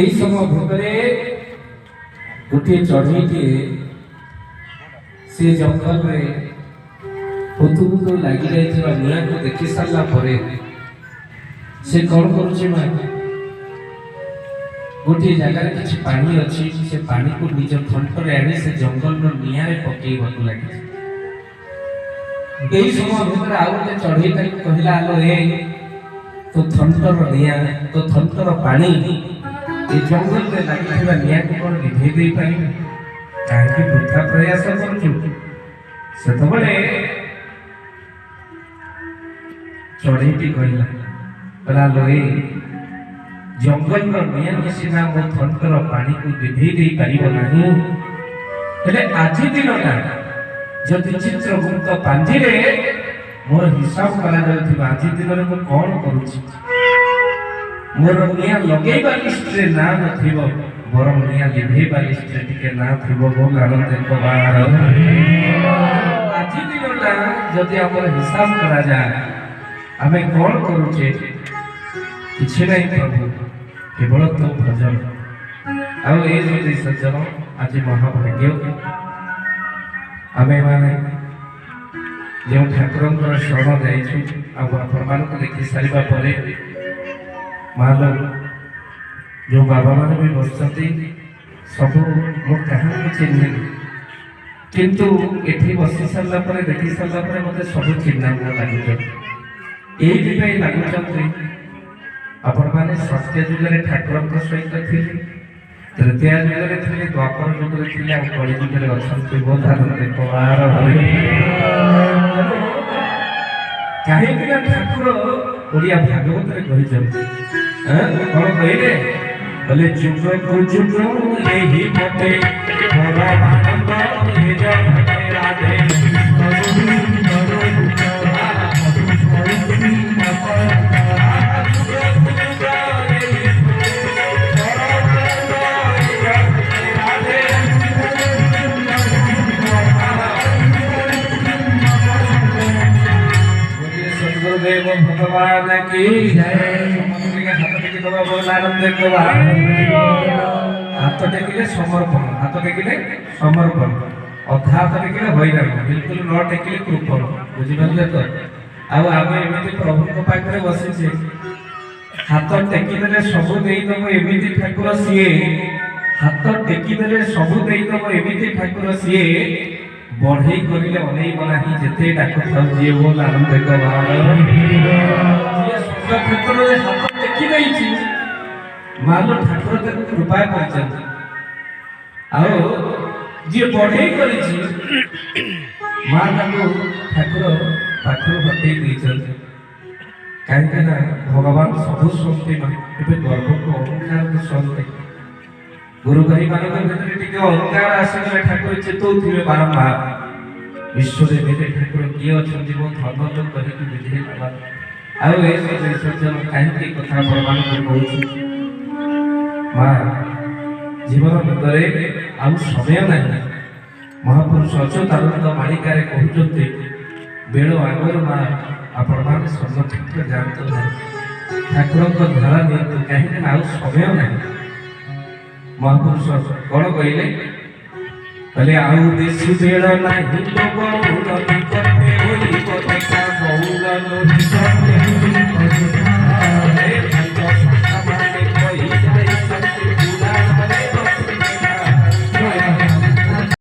এই সময় ভিতরে গোটিয়ে চଢ଼େଇଟିଏ ସେ ଜଙ୍ଗଲରେ ହୁତୁ ହୁତୁ ଲାଗି ଯାଇଥିବା ନିଆଁକୁ ଦେଖି ସାରିଲା ପରେ ସେ କ'ଣ କରୁଛି ମା, ଗୋଟିଏ ଜାଗାରେ କିଛି ପାଣି ଅଛି, ସେ ପାଣିକୁ ନିଜ ଥଣ୍ଟରେ ଆଣି ସେ ଜଙ୍ଗଲର ନିଆଁରେ ପକେଇବାକୁ ଲାଗିଛି। ଏହି ସମୟ ଭିତରେ ଆଉ ଗୋଟେ ଚଢ଼େଇ ତାକୁ କହିଲା, ଆଲୋ ଏ ତୋ ଥଣ୍ଟର ନିଆଁ, ତୋ ଥଣ୍ଟର ପାଣି ଏ ଜଙ୍ଗଲରେ ଲାଗିଥିବା ନିଆଁକୁ କ'ଣ ଲିଭେଇ ଦେଇପାରିବୁ? କାହିଁକି ବୃଥା ପ୍ରୟାସ କରୁଛୁ? ସେତେବେଳେ ଚଢ଼େଇଟି କହିଲା, ଆଲୋ ଏ ଜଙ୍ଗଲର ନିଆଁ ସିନା ମୋ ଥଣ୍ଟର ପାଣିକୁ ଲିଭେଇ ଦେଇପାରିବ ନାହିଁ, ହେଲେ ଆଜି ଦିନଟା ଯଦି ଚିତ୍ରଗୁପ୍ତ ପାଞ୍ଜିରେ ମୋର ହିସାବ କରାଯାଉଥିବା ଆଜି ଦିନରେ ମୁଁ କ'ଣ କରୁଛି? ମୋର ନିଆଁ ଲଗେଇବା ଲିଷ୍ଟରେ ନାଁ ନଥିବ, ବରଂ ନିଆଁ ଲିଭେଇବା ଲିଷ୍ଟରେ ଟିକେ ନାଁ ଥିବ। ଆଜି ଦିନଟା ଯଦି ଆମର ହିସାବ କରାଯାଏ ଆମେ କ'ଣ କରୁଛେ? କିଛି ନାହିଁ ପ୍ରଭୁ, କେବଳ ତୋ ଭଜନ। ଆଉ ଏ ଯଦି ସଜ୍ଜନ ଆଜି ମହାଭାଗ୍ୟ ଆମେମାନେ ଯେଉଁ ଠାକୁରଙ୍କର ଶରଣ ଯାଇଛୁ, ଆଉ ଆପଣମାନଙ୍କୁ ଦେଖି ସାରିବା ପରେ ମାଲୋ ଯେଉଁ ବାବାମାନେ ବି ବସିଛନ୍ତି ସବୁ ମୁଁ କାହାକୁ ଚିହ୍ନିନି, କିନ୍ତୁ ଏଠି ବସି ସାରିଲା ପରେ ଦେଖି ସାରିଲା ପରେ ମୋତେ ସବୁ ଚିହ୍ନାକୁ ଲାଗୁଛନ୍ତି। ଏଇଥିପାଇଁ ଲାଗୁଛନ୍ତି ଆପଣମାନେ ସତ୍ୟ ଯୁଗରେ ଠାକୁରଙ୍କ ସହିତ ଥିଲେ, ତୃତୀୟ ଯୁଗରେ ଥିଲେ, ଦ୍ୱାପର ଯୁଗରେ ଥିଲେ, ଆଉ କଳି ଯୁଗରେ ଅଛନ୍ତି। କାହିଁକି ନା ଠାକୁର ଓଡ଼ିଆ ଭାଗବତରେ କହିଛନ୍ତି, କ'ଣ କହିଲେ? ବୋଲେ ଯୁଗକୁ ଯୁଗ ଏହି ପଟେ ରାଧେ भगवान की जय। हाथ टेकी दबा बोल आनंद हाथ टेकिले समर्पण, हाथ टेकिले समर्पण, अधा हाथ टेकिले हैरान, बिल्कुल न टेकिले कृपण। बुझिपारे तो? आउ आमे एमिति प्रभुଙ୍କ पाखरे बसिछे, हाथ टेकी देले सबु देई दबो एमिति ठाकुर सिए, हाथ टेकी देले सबु देई दबो एमिति ठाकुर सिए, बढ़ई करिले अनेइब नाही जेते डाक थाउ जिए बोल आनंद क्षेत्र में हाथ टेकी देइछि मानो ठाकुर ताको कृपा करिछन। आओ जे बढ़ई करिछि मां ताको ठाकुर पाखर हटेई देइछन। काहे ना भगवान सबु शक्ति न एबे गर्व को अहंकार को शक्ति गुरु भाई मानक भीतर टिके अहंकार आसीले ठाकुर चेतौथिबे बारंबार विश्वरे मेरे ठाकुर किए अछंती मो धर्म तो कहिकि बुझे पाबा। आउ ए सज्जन काहिकि कथा प्रमाण कहूछु मां जीवन भितरे आउ समय नाही। महापुरुष अच्युतानंद मालिकारे कहउछन्ते बेळ आगर मां आपण माने समक्षेत्र जानतो नाही, ठाकुरको धारा नियंतु काहिकि आउ समय नाही। महापुरुष कौन कहले? कहले आउ देशी बेळ नाही तो बहुल निकटे होई कथा बहुल लोहित